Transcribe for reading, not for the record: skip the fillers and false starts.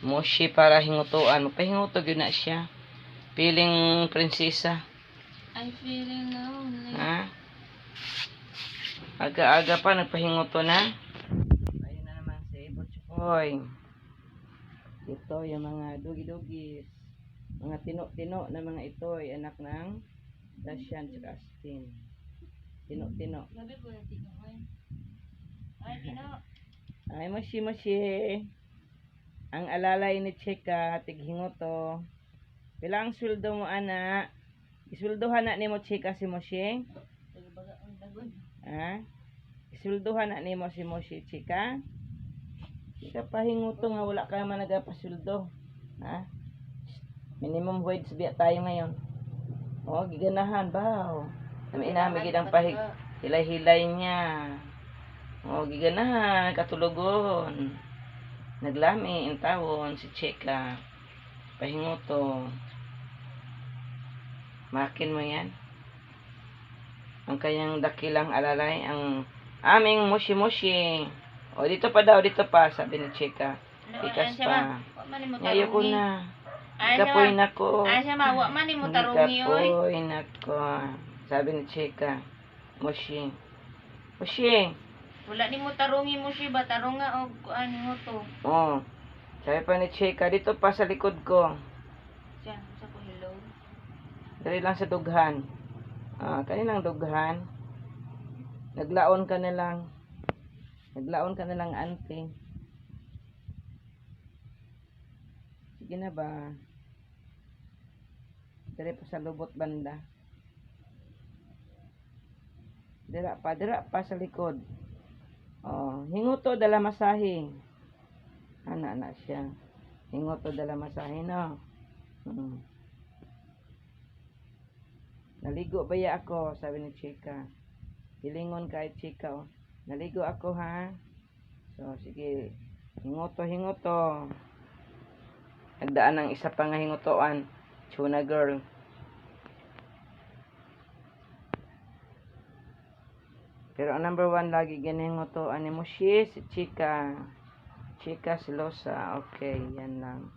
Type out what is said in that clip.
Moshi para hingutuan. Mapahinguto yun na siya. Feeling prinsesa. I'm feeling lonely. Ha? Aga-aga pa, nagpahinguto na. Ayun na naman si Butchoy. Ito yung mga dugi-dugis. Mga tino-tino na mga ito ay anak ng Russian at Astin. Tino-tino. Gabi po na tino. Ay, tino. Ay, moshi-moshi. Ang alalay ni Chika, tighingoto. Pila ang sweldo mo, ana? Isweldohan na ni mo, Chika, si Moshi? Ha? Isweldohan na ni mo si Moshi, Chika? Chika, pahinguto nga, wala ka naman nagapasweldo. Ha? Minimum wage biya tayo ngayon. O, giganahan ba? Naminamigid ang pahig. Hilay-hilay niya. O, giganahan, katulugon. Naglami ang tawon si Chika. Pahinguto. Makin mo yan. Ang kanyang dakilang alalay, ang aming mushi-mushi. O, dito pa daw, dito pa, sabi ni Chika. Tikas pa. Ngayon ko na. Kapoy na ko. Ay, siya ma, wak man mo tarungi, oy. Kapoy na ko. Sabi ni Chika. Mushi. Mushi. Wala ni mo tarungi mo siya ba? Tarong nga, o ano mo to. Oh. Sabi pa ni Chika, dito pa sa likod ko. Siya, sa ko hello. Dali lang sa dughan. Kanilang dughan. Naglaon ka na lang. Naglaon ka na lang, ante. Sige na ba? Dali pa sa lubot banda. Dira pa sa likod. Oh, hinguto dala masahe. Ana siya. Hinguto dala masahe, no? Naligo ba ya ako? Sabi ni Chika. Hilingon kahit Chika, oh. Naligo ako, ha? So, sige. Hinguto. Nagdaan ng isa pa nga hingutoan. Tuna girl. Pero ang number 1 lagi ginahingutoan ni Moshi, si Chika. Chika Silosa. Okay, yan lang.